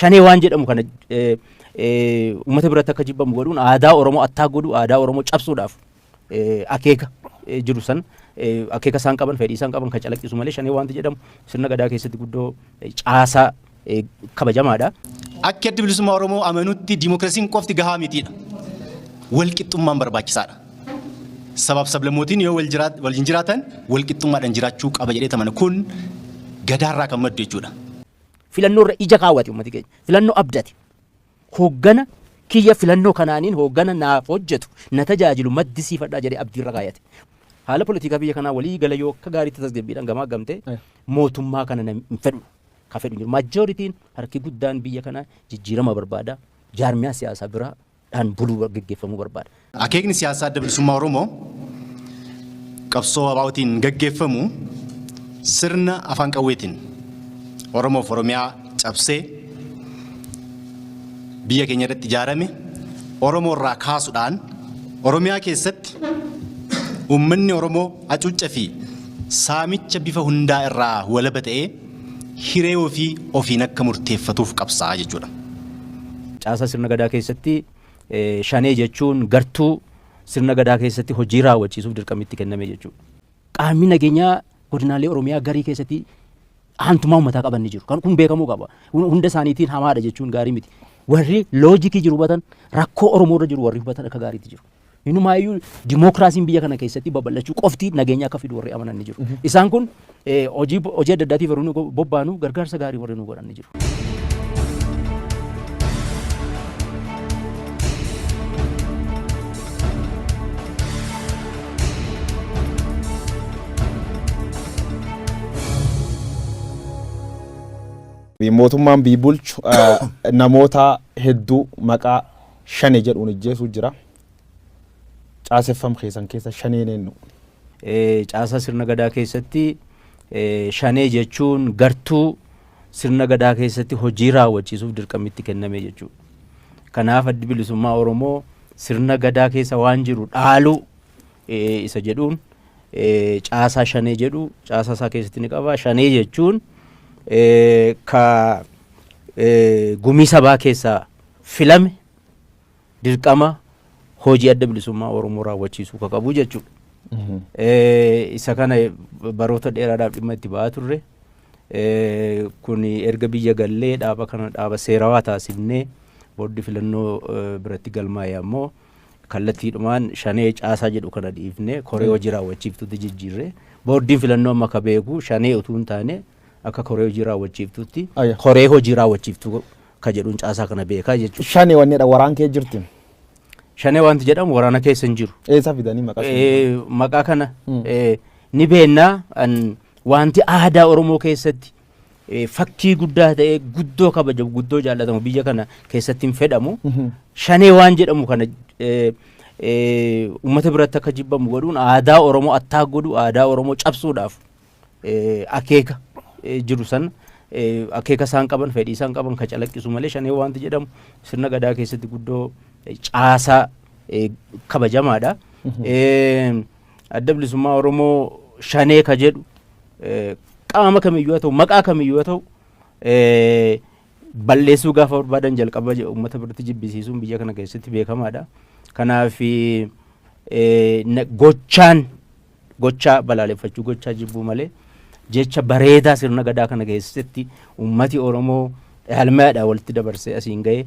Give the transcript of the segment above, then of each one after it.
shanee waan jedhamu kana uummata biratti akka jibbamu godhuun aadaa Oromoo attaa godhu aadaa Oromoo cabsuudhaaf akeeka jiru san akeeka isaan qaban fedhii isaan qaban kan calaqqisu malee shanee waanti jedhamu sirna gadaa keessatti guddoo caasaa kabajamaadha. Akka adda bilisummaa Oromoo amanutti dimookiraasiin qofti gahaa mitiidha. Walqixxummaan barbaachisaadha. Sabab sablammootiin yoo waliin jiraatan walqixxummaadhaan jiraachuu qaba jedhee tamana kun gadaarraa kan maddu jechuudha. Filannoo irra ija kaawwate uummati keenya. Filannoo abdate. Hooggana kiyya filannoo kanaaniin hooggana naaf hojjetu na tajaajilu maddisiifadhaa jedhee abdiirra kaayate. Haala politikaa biyya kanaa walii gala yoo akka gaariitti tasgabbiidhaan gamaa gamtee mootummaa kana hin fedhu. Ka fedhu jiru. Majooritiin harki guddaan biyya kanaa jijjiirama barbaada. Jaarmiyaa siyaasaa biraadhaan buluu gaggeeffamuu barbaada. Akeekni siyaasaa adda bilisummaa Oromoo qabsoo abaa'otiin gaggeeffamu sirna afaan qawweetiin Oromoof Oromiyaa cabsee biyya keenya irratti ijaarame Oromoo irraa kaasuudhaan Oromiyaa keessatti uummanni Oromoo hacuuccaa fi saamicha bifa hundaa irraa walaba ta'ee hiree ofiin akka murteeffatuuf qabsaa jechuudha. Caasaa sirna gadaa keessatti shanee jechuun gartuu sirna gadaa keessatti hojii raawwachiisuuf dirqamitti kenname jechuudha. Qaamni nageenyaa godinaalee Oromiyaa garii keessatti aantummaa uummataa qaban ni jiru. Kan kun beekamuu qaba. Hunda isaaniitiin hamaadha jechuun gaarii miti. Warri loojikii jiru hubatan rakkoo Oromoo irra jiru warri hubatan akka gaariitti jiru. Inumaayyuu dimookiraasiin biyya kana keessatti babal'achuu qofti nageenya akka fidu warri amanan ni jiru. Isaan kun hojii adda addaatiif warri nu bobbaanu gargaarsa gaarii warri nu godhan ni jiru. Mootummaan biyya bulchu namoota hedduu maqaa shanee jedhuun ajjeesuu jira. Caaseffam keessan keessa shaneen eenyu? Caasaa sirna gadaa keessatti shanee jechuun gartuu sirna gadaa keessatti hojii raawwachiisuuf dirqamitti kenname jechuudha. Kanaaf addi bilisummaa Oromoo sirna gadaa keessa waan jiru dhaaluu isa jedhuun caasaa shanee jedhu caasaa isaa keessatti ni qaba. Shanee jechuun ka gumii sabaa keessaa filame dirqama hojii adda bilisummaa Oromoo raawwachiisuu ka qabu jechuudha. Isa kana baroota dheeraadhaaf dhimma itti ba'aa turre. Kun erga biyya gallee dhaaba kana dhaaba seerawaa taasifnee boordii filannoo biratti galmaa'e ammoo kallattiidhumaan shanee caasaa jedhu kana dhiifnee koree hojii raawwachiiftuutti jijjiirre. Boordiin filannoo amma ka beeku shanee utuu hin taane akka koree hojii raawwachiiftuutti koree hojii raawwachiiftuu ka jedhuun caasaa kana beekaa jechuudha. Shanee wanneedha waraan kee jirti. Shanee wanti jedhamu waraana keessa hin jiru. Eessa fidanii maqaa? Maqaa kana ni beennaa wanti aadaa Oromoo keessatti fakkii guddaa ta'e guddoo kabajamu guddoo jaallatamu biyya kana keessatti hin fedhamu. Shanee waan jedhamu kana uummata biratti akka jibbamu godhuun aadaa Oromoo attaa godhu aadaa Oromoo cabsuudhaaf akeeka jiru san akeeka isaan qaban fedhii isaan qaban kan calaqqisu malee shanee wanti jedhamu sirna gadaa keessatti guddoo caasaa kabajamaadha. Adda bilisummaa Oromoo shanee ka jedhu qaama kamiyyuu haa ta'u maqaa kamiyyuu haa ta'u balleessuu gaafa barbaadan jalqaba uummata biratti jibbisiisuun biyya kana keessatti beekamaadha. Kanaaf gochaa balaaleffachuu gochaa jibbuu malee jecha bareedaa sirna gadaa kana keessatti uummati Oromoo halmaadhaan walitti dabarsee asiin ga'e.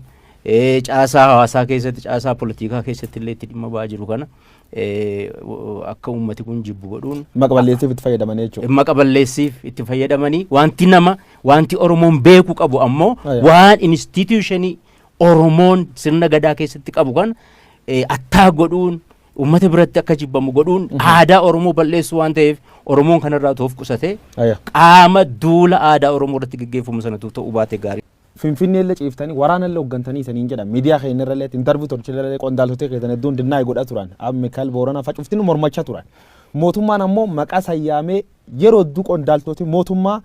Caasaa hawaasaa keessatti caasaa politikaa keessatti illee itti dhimma ba'aa jiru kana akka uummati kun jibbu godhuun maqa balleessiif itti fayyadamanii jechuudha. Maqa balleessiif itti fayyadamanii wanti Oromoon beeku qabu ammoo waan institutionii Oromoon sirna gadaa keessatti qabu kan attaa godhuun uummata biratti akka jibbamu godhuun aadaa Oromoo balleessuu waan ta'eef Oromoon kanarraa toof qusatee qaama duula aadaa Oromoo irratti gaggeeffamu sanatu ta'uu baate gaarii. Finfinnee illee ciiftanii waraana illee hoggantanii isaniin jedhan miidiyaa keenya irra illee intarviyuu tolchillee qondaaltota keessan hedduun dinnaa'ee godhaa turan Mikael Booranaa facuftiin mormachaa turan. Mootummaan ammoo maqaa sayyaamee yeroo hedduu qondaaltoti mootummaa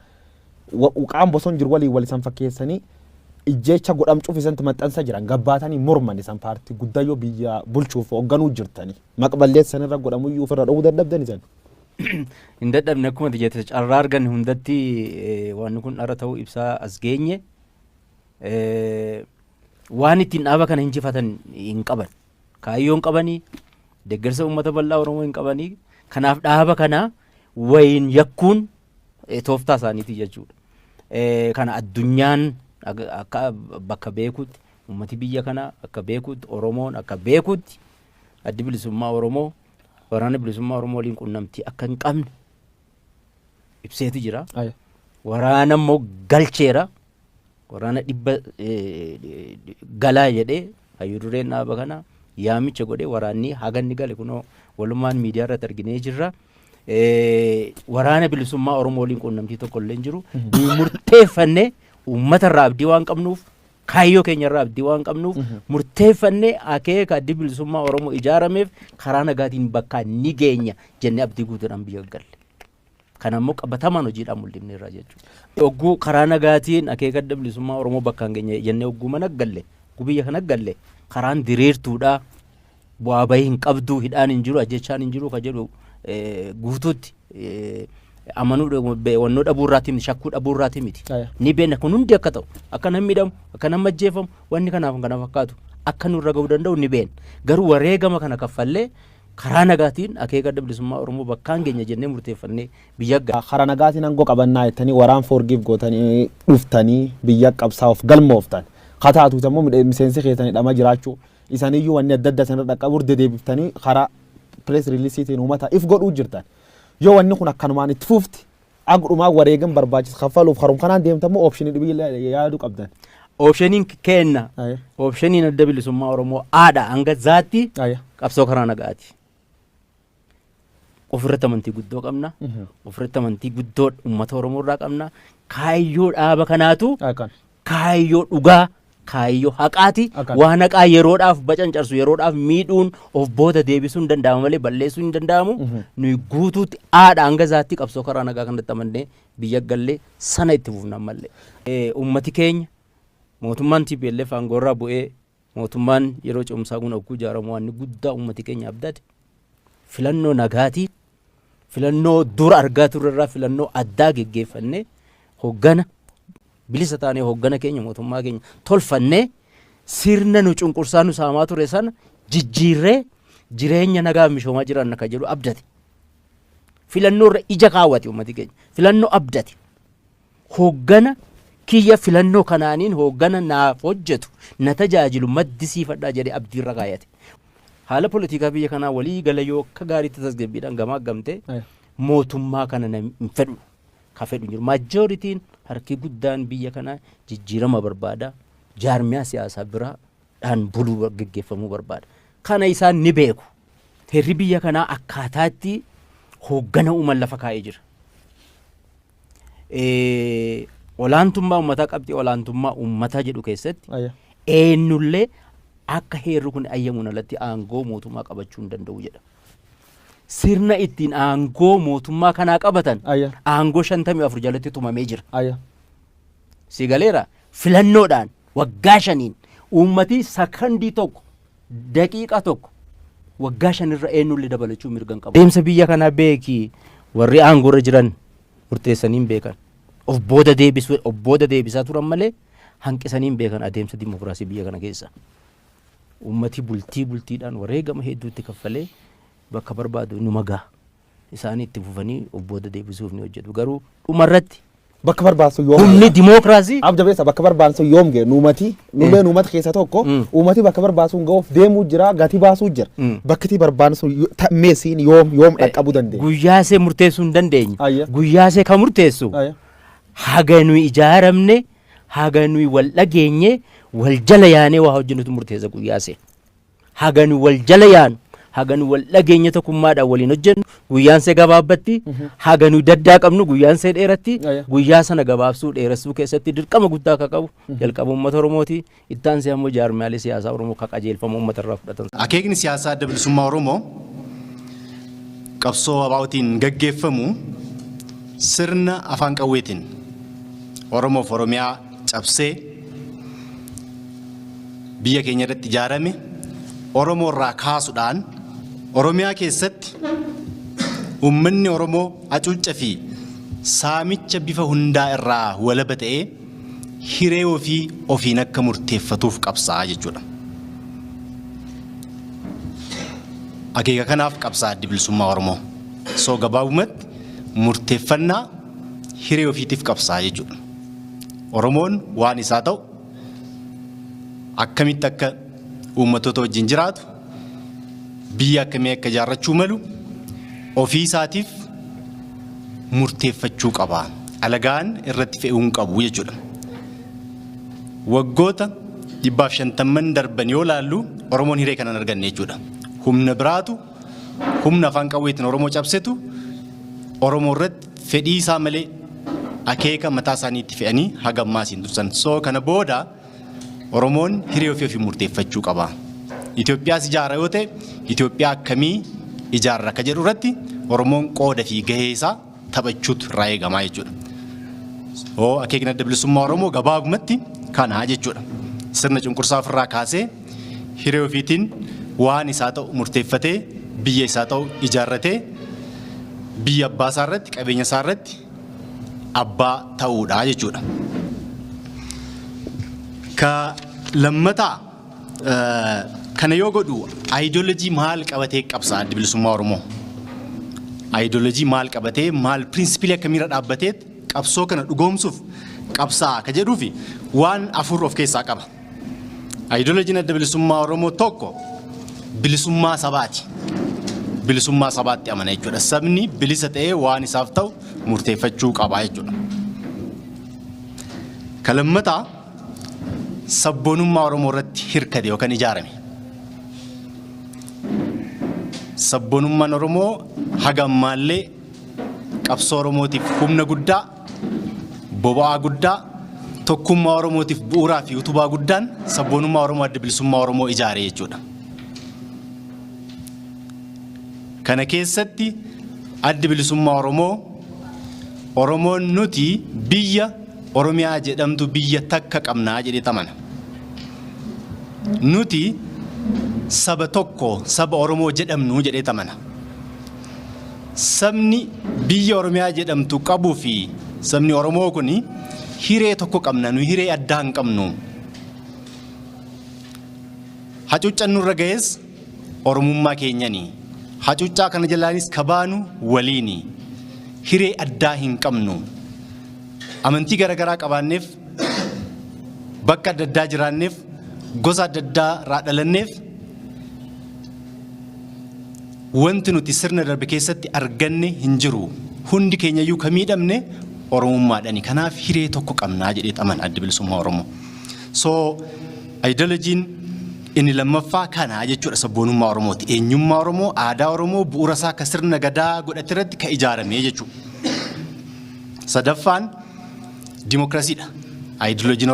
qaan boson jiru waliin wal isan fakkeessanii ijjeecha godhamcuuf isanti maxxansa jiran gabbaatanii morman isan paartii guddayyoo biyya bulchuuf hoogganuu jirtanii maqa balleessan irra godhamuyyuu ofirra dhowuu dadhabdan isan. Hin dadhabne akkuma jette carraa argan hundatti waan kun dhara ta'uu ibsaa as geenye. waan ittiin dhaaba kana injifatan hin qaban. Kaayyoon qabanii deeggarsa uummata bal'aa Oromoo hin qabanii. Kanaaf dhaaba kana wayin yakkuun tooftaa isaaniiti jechuudha. Kana addunyaan akka bakka beekutti uummati biyya kana akka beekutti Oromoon akka beekutti addi bilisummaa Oromoo waraana bilisummaa Oromoo waliin qunnamtii akka hin qabne ibseeti jira. Waraana immoo galcheera. Waraana dhibba galaa jedhee hayyuu dureen dhaaba kana yaamicha godhee waraanni haganni gale kunoo walumaan miidiyaa irratti arginee jirra. Waraana bilisummaa Oromoo waliin qunnamtii tokko illee hin jiru. Murteeffannee uummata irraa abdii waan qabnuuf kaayyoo keenya irraa abdii waan qabnuuf murteeffannee akeeka addi bilisummaa Oromoo ijaarameef karaa nagaatiin bakka ni geenya jennee abdii guutuudhaan biyya galle. Kana immoo qabatamaan hojiidhaan mul'ifne irraa jechuudha. Ogguu karaa nagaatiin akeeka adda bilisummaa Oromoo bakka hin geenye jennee ogguu mana galle biyya kana galle karaan diriirtuudha. Bu'aa bahii hin qabdu hidhaan hin jiru ajjechaan hin jiru ka jedhu guutuutti amanuu wannoo dhabuu irraati miti shakkuu dhabuu irraati miti. Ni beekna kun hundi akka ta'u akka namni miidhamu akka namni ajjeefamu wanni kanaaf kana fakkaatu akka nurra ga'uu danda'u ni beekna. Garuu wareegama kana kaffallee karaa nagaatiin akeeka adda bilisummaa Oromoo bakkaan geenya jennee murteeffannee biyya ga'a. Karaa nagaatiin hangoo qabannaa jettanii waraan forgive gootanii dhuftanii biyya qabsaa'uuf galmooftan. Kataatuutu immoo miseensi keessanii dhama jiraachuu isaniyyuu wanni adda adda sanarra dhaqqabuuf dedeebiftanii karaa press release-tiin uummata if godhuu jirtan. Yoo wanni kun akkanumaan itti fufti agudhumaa wareegan barbaachisa kaffaluuf harum kanaan deemtamoo optionii dhibii yaaduu qabdan. Optioniin kenna. Optioniin adda bilisummaa Oromoo aadha hanga zaatti qabsoo karaa nagaati. Ofirratti amantii guddoo qabna. Ofirratti amantii guddoo uummata Oromoo irraa qabna. Kaayyoo dhaaba kanaatu kaayyoo dhugaa kaayyoo haqaati. Waan haqaa yeroodhaaf bacancarsu yeroodhaaf miidhuun of booda deebisuu hin danda'amu malee balleessuu hin danda'amu. Nuyi guutuutti aadha hanga zaatti qabsoo karaa nagaa kanatti amannee biyya gallee sana itti fufnaan malee. Uummati keenya mootummaan TPLF aangoorraa bu'ee mootummaan yeroo cimsaa kun ogguu ijaaramu waan guddaa uummati keenya abdate filannoo nagaatiin filannoo dura argaa turrerraa filannoo addaa geggeeffannee hoggana bilisa taanee hoggana keenya mootummaa keenya tolfannee sirna nu cunqursaa nu saamaa ture sana jijjiirree jireenya nagaa misoomaa jiran akka jedhu abdate. Filannoo irra ija kaawwate uummati keenya filannoo abdate. Hoggana kiyya filannoo kanaaniin hoggana naaf hojjetu na tajaajilu maddisiifadhaa jedhee abdiirra kaayate. Haala politikaa biyya kanaa walii gala yoo akka gaariitti tasgabbiidhaan gamaa gamte mootummaa kana hin fedhu ka fedhu jiru. Majooritiin harki guddaan biyya kanaa jijjiirama barbaada. Jaarmiyaa siyaasaa biraadhaan buluu geggeeffamuu barbaada. Kana isaan ni beeku. Heerri biyya kanaa akkaataatti hoggana uuman lafa kaa'ee jira. Olaantummaa uummataa qabxii olaantummaa uummataa jedhu keessatti eenyullee akka heerri kun ayyamuun alatti aangoo mootummaa qabachuu hin danda'u jedha. Sirna ittiin aangoo mootummaa kanaa qabatan aangoo 54 jalatti tumamee jira. Sigaleera filannoodhaan waggaa 5 uummati sakandii tokko daqiiqaa tokko waggaa 5 irra eenyullee dabalachuu mirgan qabu. Deemsa biyya kanaa beeki warri aangoorra jiran murteessaniin beekan. Of booda deebisaa turan malee hanqisaniin beekan adeemsa dimokiraasii biyya kana keessa. Uummati bultiidhaan wareegama hedduutti kaffalee bakka barbaadu numa gaha. Isaanii itti fufanii of booda deebisuuf ni hojjetu. Garuu dhumarratti bakka barbaasu yoom humni dimokiraasii abdabeessa bakka barbaasu yoom gee nuumati keessa tokko uummati bakka barbaasu ga'uuf deemuu jira gati baasuu jira. Bakkiti barbaasu meesiin yoom dhaqqabuu dandeenya. Guyyaasee murteessuu hin dandeenye. Guyyaasee kan murteessu haga nuyi ijaaramne haga nuyi wal dhageenye wal jala yaanee waa hojjennutu murteessa guyyaasee. Haga nuyi wal jala yaanu haga nuyi wal dhageenye tokkummaadhaan waliin hojjennu guyyaansee gabaabbatti haga nuyi daddaa qabnu guyyaansee dheeratti guyyaa sana gabaabsuu dheeressuu keessatti dirqama guddaa akka qabu jalqaba uummata Oromooti ittaansee ammoo jaarmiyaalee siyaasaa Oromoo akka qajeelfama uummata irraa fudhatan. Akeekni siyaasaa adda bilisummaa Oromoo qabsoo abaa'otiin gaggeeffamu sirna afaan qawweetiin Oromoof Oromiyaa cabsee biyya keenya irratti ijaarame Oromoo irraa kaasuudhaan Oromiyaa keessatti uummanni Oromoo hacuuccaa fi saamicha bifa hundaa irraa walaba ta'ee hiree ofiin akka murteeffatuuf qabsaa jechuudha. Akeeka kanaaf qabsaa addi bilisummaa Oromoo. So gabaabumatti murteeffannaa hiree ofiitiif qabsaa jechuudha. Oromoon waan isaa ta'u akkamitti akka uummattoota wajjin jiraatu biyya akkamii akka ijaarrachuu malu ofii isaatiif murteeffachuu qaba. Alagaan irratti fe'uu hin qabu jechuudha. Waggoota 150 darban yoo laallu Oromoon hiree kana hin arganne jechuudha. Humna biraatu humna afaan qawweetiin Oromoo cabsetu Oromoo irratti fedhii isaa malee akeeka mataa isaaniitti fe'anii hagammaa siin tursan. So kana booda Oromoon hiree ofii murteeffachuu qaba. Itoophiyaas ijaara yoo ta'e Itoophiyaa akkamii ijaarra akka jedhu irratti Oromoon qooda fi gahee isaa taphachuutu irraa eegamaa jechuudha. So akeekni adda bilisummaa Oromoo gabaabumatti kana jechuudha. Sirna cunqursaa ofirraa kaasee hiree ofiitiin waan isaa ta'u murteeffatee biyya isaa ta'u ijaarratee biyya abbaa isaa irratti qabeenya isaa irratti abbaa ta'uudha jechuudha. Ka lammataa kana yoo godhu ideoloojii maal qabatee qabsaa adda bilisummaa Oromoo? Ideoloojii maal qabatee maal pirinsipilii akkamiirra dhaabbatee qabsoo kana dhugoomsuuf qabsaa akka jedhuufi waan afur of keessaa qaba. Ideoloojiin adda bilisummaa Oromoo tokko bilisummaa sabaati. Bilisummaa sabaatti amana jechuudha. Sabni bilisa ta'ee waan isaaf ta'u murteeffachuu qaba jechuudha. Ka lammataa sabboonummaa Oromoo irratti hirkate yookaan ijaarame. Sabboonummaan Oromoo haga ammaallee qabsoo Oromootiif humna guddaa, boba'aa guddaa, tokkummaa Oromootiif bu'uuraa fi utubaa guddaan sabboonummaa Oromoo adda bilisummaa Oromoo ijaare jechuudha. Kana keessatti adda bilisummaa Oromoo Oromoon nuti biyya Oromiyaa jedhamtu biyya takka qabnaa jedhee amana. Nuti saba tokko saba Oromoo jedhamnu jedhee amana. Sabni biyya Oromiyaa jedhamtu qabuu fi sabni Oromoo kuni hiree tokko qabna, nu hiree addaa hin qabnu. Hacuuccaan nurra ga'es Oromummaa keenyanii. Hacuuccaa kana jalaanis kabaanu waliini. Hiree addaa hin qabnu. Amantii garaagaraa qabaanneef, bakka adda addaa jiraanneef, gosa adda addaa irraa dhalanneef, wanti nuti sirna darbe keessatti arganne hin jiru. Hundi keenyayyuu ka miidhamne Oromummaadhaani. Kanaaf hiree tokko qabnaa jedhee amana adda bilisummaa Oromoo. So ideoloojiin inni lammaffaa kana jechuudha sabboonummaa Oromooti. Eenyummaa Oromoo, aadaa Oromoo bu'uura isaa akka sirna gadaa godhate irratti ka ijaaramee jechuudha. Sadaffaan dimokiraasiidha. Ideoloojiin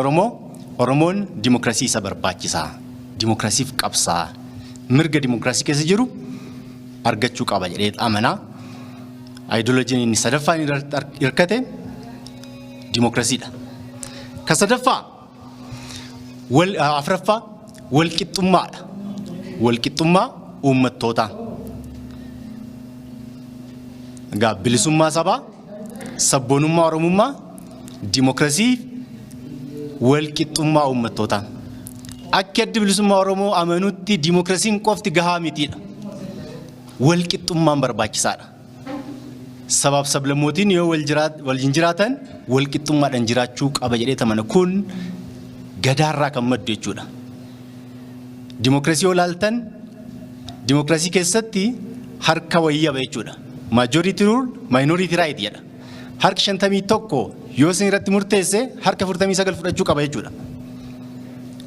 Oromoon dimokiraasii isa barbaachisaa. Dimokiraasiif qabsaa. Mirga dimokiraasii keessa jiru argachuu qaba jedhee amanaa. Ideoloojiin inni sadaffaan irratti hirkate dimokiraasiidha. Ka sadaffaa afraffaa walqixxummaadha. Walqixxummaa uummattootaa. Bilisummaa sabaa, sabboonummaa Oromummaa, dimokiraasii, walqixxummaa uummattootaa. Akka adda bilisummaa Oromoo amanutti dimokiraasiin qofti gahaa mitiidha. Walqixxummaan barbaachisaadha. Sabaaf sablammootiin yoo waliin jiraatan walqixxummaadhaan jiraachuu qaba jedhee amana. Kun gadaarraa kan maddu jechuudha. Dimokiraasii yoo ilaaltan dimokiraasii keessatti harka wayyaba jechuudha. Majority rule, minority right jedha. Harka 51 yoo isin irratti murteesse harka 49 fudhachuu qaba jechuudha.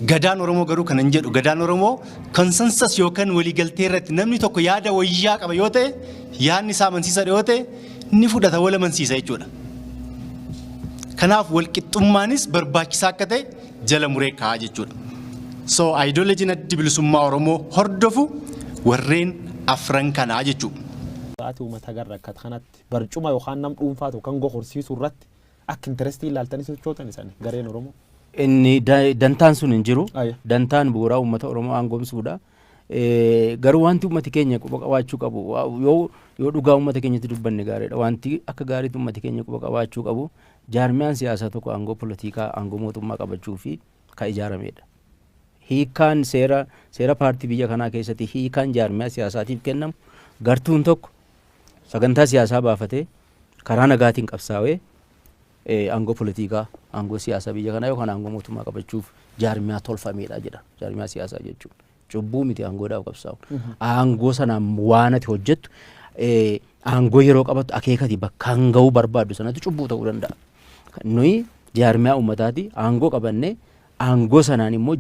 Gadaan Oromoo garuu kan hin jedhu. Gadaan Oromoo consensus yookaan waliigaltee irratti namni tokko yaada wayyaa qaba yoo ta'e, yaadni isaa amansiisaa yoo ta'e ni fudhata, wal amansiisa jechuudha. Kanaaf walqixxummaanis barbaachisaa akka ta'e jala muree kaa'aa jechuudha. So ideoloojiin adda bilisummaa Oromoo hordofu warreen afran kanaa jechuudha. Sa'aatii uummata garra akka kanatti barcuma yookaan nam dhuunfaatu kan gochorsiisuu irratti akka intarestii ilaaltanii sochootan isaan gareen Oromoo. Inni dantaan sun hin jiru. Dantaan bu'uuraa uummata Oromoo aangoomsuudha. Garuu wanti uummati keenya quba qabaachuu qabu yoo dhugaa uummata keenyatti dubbanne gaariidha. Wanti akka gaariitti uummati keenya quba qabaachuu qabu jaarmiyaan siyaasaa tokko aangoo politikaa aangoo mootummaa qabachuu fi kan ijaaramedha. Hiikaan seera paartii biyya kanaa keessatti hiikaan jaarmiyaa siyaasaatiif kennamu gartuun tokko sagantaa siyaasaa baafatee karaa nagaatiin qabsaa'ee aangoo politikaa aangoo siyaasaa biyya kanaa yookaan aangoo mootummaa qabachuuf jaarmiyaa tolfameedha jedha. Jaarmiyaa siyaasaa jechuun cubbuu miti aangoodhaaf qabsaa'u. Aangoo sanaan waan ati hojjettu aangoo yeroo qabattu akeekati bakka hanga'uu barbaaddu sanatti cubbuu ta'uu danda'a. Nuyi jaarmiyaa uummataati aangoo qabannee aangoo sanaan immoo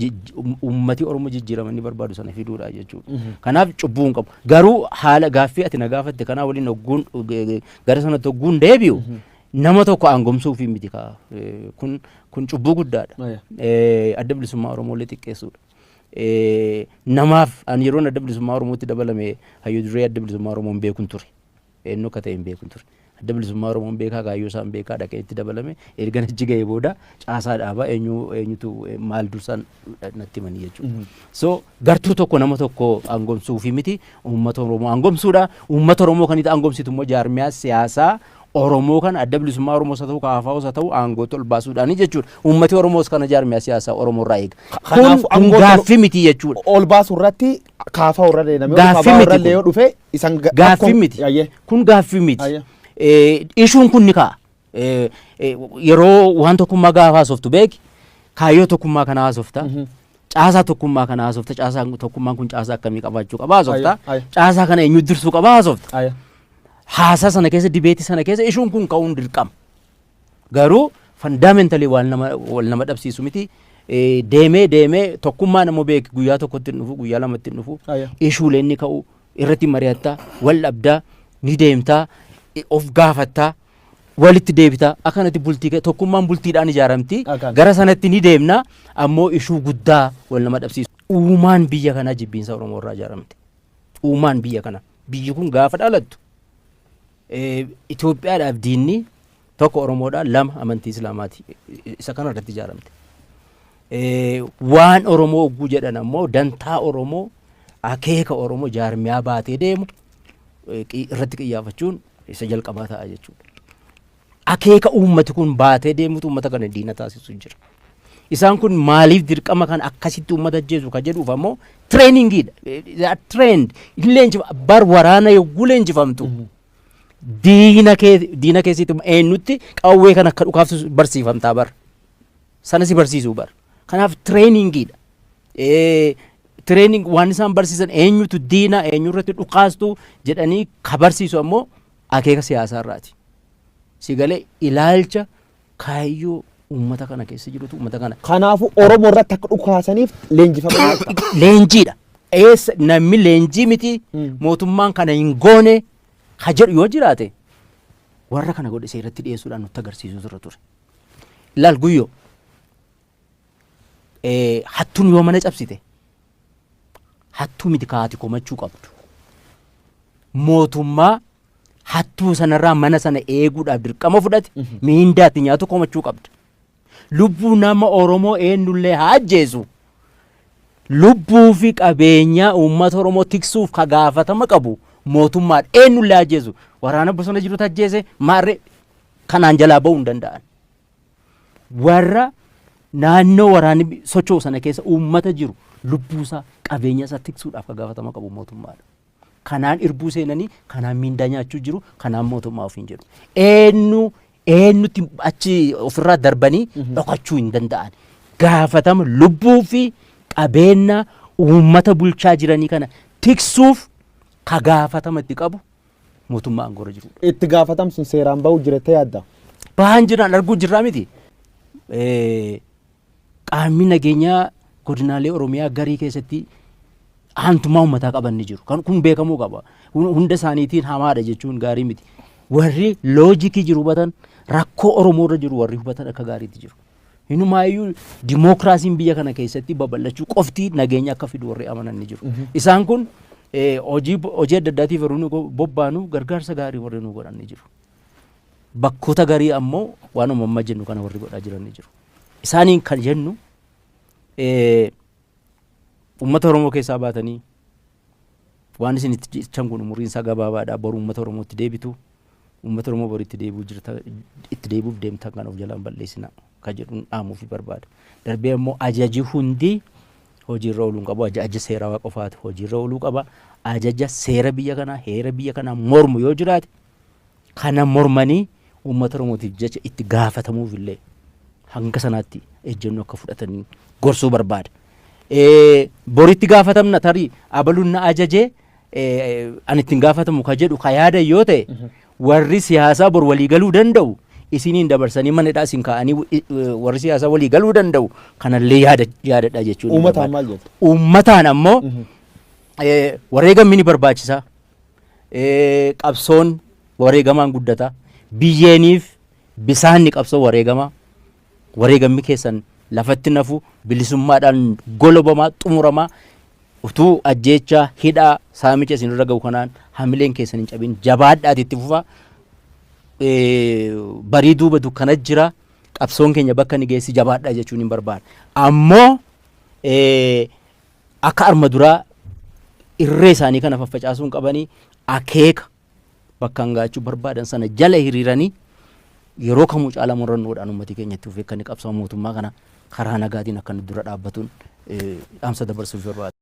uummati Oromoo jijjiiramanii barbaadu sana fiduudha jechuudha. Kanaaf cubbuu hin qabu. Garuu haala gaaffii ati na gaafatte kanaa waliin hogguun gara sanatti hogguun deebi'u nama tokko aangomsuuf miti kaa. Kun cubbuu guddaadha. Adda bilisummaa Oromoo illee xiqqeessuudha. Namaaf ani yeroon adda bilisummaa Oromootti dabalame hayyuu duree adda bilisummaa Oromoon beekun ture. Eenyu akka ta'e hin beekun ture. Adda bilisummaa Oromoon beekaa kaayyoo isaan beekaa dhaqee itti dabalame erga achi ga'ee booda caasaa dhaabaa eenyutu maal dursaan natti himanii jechuudha. So gartuu tokko nama tokko aangomsuufi miti uummata Oromoo aangomsuudha. Uummata Oromoo kan itti aangomsitu immoo jaarmiyaa siyaasaa Oromoo kan adda bilisummaa Oromoo haa ta'u kaafaa haa ta'u aangoo ol baasuudhaani jechuudha. Uummati Oromoos kana jaarmiyaa siyaasaa Oromoo irraa eega. Kun gaaffii miti jechuudha. Ol baasuu irratti kaafaa irra deemee kaafaa irra yoo dhufe isan gaaffii miti. Kun gaaffii miti. Ishuun kun ni ka'a. Yeroo waan tokkummaa gaafa haasoftu beeki kaayyoo tokkummaa kana haasofta. Caasaa tokkummaa kana haasofta. Caasaa tokkummaan kun caasaa akkamii qabaachuu qaba haasofta. Caasaa kana eenyu dursuu qaba haasofta. Haasaa sana keessa dibeetii sana keessa ishuun kun ka'uun dirqama. Garuu fundamentally wal nama dhabsiisu miti. Deemee tokkummaa nama beeki guyyaa tokkotti dhufu guyyaa lamatti dhufu ishuulee inni ka'u irratti mari'attaa wal dhabdaa ni deemtaa. Of gaafattaa walitti deebitaa akkanatti bultii tokkummaan bultiidhaan ijaaramti gara sanatti ni deemna ammoo ishuu guddaa wal nama dhabsiisu. Uumaan biyya kanaa jibbiinsa Oromoo irraa ijaaramte. Uumaan biyya kana biyyi kun gaafa dhalattu Itoophiyaadhaaf diinni tokko Oromoodhaa lama amantii Islaamaati isa kana irratti ijaaramte. Waan Oromoo ogguu jedhan ammoo dantaa Oromoo akeeka Oromoo jaarmiyaa baatee deemu irratti qiyyaafachuun isa jalqabaa ta'a jechuudha. Akeeka uummati kun baatee deemutu uummata kana diina taasisu jira. Isaan kun maaliif dirqama kan akkasitti uummata ajjeesu ka jedhuuf ammoo tireeningiidha. Trend bar waraana yogguu leenjifamtu diina keessitti eenyutti qawwee kan akka dhukaaftu barsiifamtaa bar. Sana si barsiisuu bar. Kanaaf tireeningiidha. Training waan isaan barsiisan eenyutu diina eenyurratti dhukaastu jedhanii ka barsiisu ammoo akeeka siyaasaa irraati. Sigalee ilaalcha kaayyoo uummata kana keessa jirutu uummata kana. Kanaafuu Oromoo irratti akka dhukaasaniif leenjifamaa leenjiidha. Namni leenjii miti mootummaan kana hin goone ka jedhu yoo jiraate warra kana godhe seeratti dhiyeessuudhaan nutti agarsiisuu irra ture. Ilaal guyyoo hattuun yoo mana cabsite hattuu miti kaati komachuu qabdu. Mootummaa hattuu sanarraa mana sana eeguudhaaf dirqama fudhate miindaatti nyaatu komachuu qabda. Lubbuu nama Oromoo eenyullee haa ajjeesu. Lubbuu fi qabeenya uummata Oromoo tiksuuf ka gaafatama qabu mootummaan eenyullee ajjeesu. Waraana bosona jirutu ajjeese maarree kanaan jalaa ba'uu hin danda'an. Warra naannoo waraanni socho'u sana keessa uummata jiru lubbuusaa qabeenya isaa tiksuudhaaf ka gaafatama qabu mootummaadha. Kanaan irbuu seenanii kanaan miindaa nyaachuu jiru kanaan mootummaa ofiin jedhu. Eenyutti achi ofirraa darbanii dhokachuu hin danda'an. Gaafatama lubbuu fi qabeenya uummata bulchaa jiranii kana tiksuuf ka gaafatama itti qabu mootummaa aangoorra jiru. Itti gaafatam sun seeraan bahuu jirte yaadda? Bahan jiraan arguu jirraa miti. Qaamni nageenyaa godinaalee Oromiyaa garii keessatti aantummaa uummataa qaban ni jiru. Kun beekamuu qaba. Hunda isaaniitiin hamaadha jechuun gaarii miti. Warri loojikii jiru hubatan rakkoo Oromoo irra jiru warri hubatan akka gaariitti jiru. Inumaayyuu dimookiraasiin biyya kana keessatti babal'achuu qofti nageenya akka fidu warri amanan ni jiru. Isaan kun hojii adda addaatiif yeroo nu bobbaanu gargaarsa gaarii warri nu godhan ni jiru. Bakkoota garii ammoo waan uumamma jennu kana warri godhaa jiran ni jiru. Isaaniin kan jennu uummata Oromoo keessaa baatanii waan isin itti jechan kun umuriin isaa gabaabaadha boru uummata Oromootti deebitu uummata Oromoo boritti deebi'u jirta itti deebi'uuf deemtan kan of jalaan balleessina ka jedhuun dhaamuufi barbaada. Darbee immoo ajaji hundi hojiirra ooluu qabu. Ajaja seeraa qofaati hojiirra ooluu qaba. Ajaja seera biyya kanaa heera biyya kanaa mormu yoo jiraate kana mormanii uummata Oromootiif jecha itti gaafatamuuf illee hanga sanaatti ejjennoo akka fudhatanii gorsuu barbaada. Boritti gaafatamna tarii abaluun na ajajee ani ittiin gaafatamu ka jedhu ka yaada yoo ta'e warri siyaasaa bor walii galuu danda'u isiniin dabarsanii manadhaa isin kaa'anii warri siyaasaa walii galuu danda'u kanallee yaadadha jechuudha. Uummataan maal jettu? Uummataan ammoo wareegamni ni barbaachisa. Qabsoon wareegamaan guddata. Biyyeeniif bisaanni qabsoo wareegama. Wareegamni keessan lafatti nafu bilisummaadhaan golobamaa xumuramaa utuu ajjeechaa hidhaa saamicha isinirra ga'u kanaan hamileen keessan hin cabin jabaadhaati itti fufa. Barii duuba dukkana jira qabsoon keenya bakka ni geessi jabaadhaa jechuun hin barbaada. Ammoo akka arma duraa irree isaanii kana faffacaasuun qabanii akeeka bakka hangaachuu barbaadan sana jala hiriiranii yeroo kamuu caalaa murannoodhaan uummatii keenyatti ufee kan qabsoo mootummaa kana karaa nagaatiin akka dura dhaabbatuun dhaamsa dabarsuuf barbaada.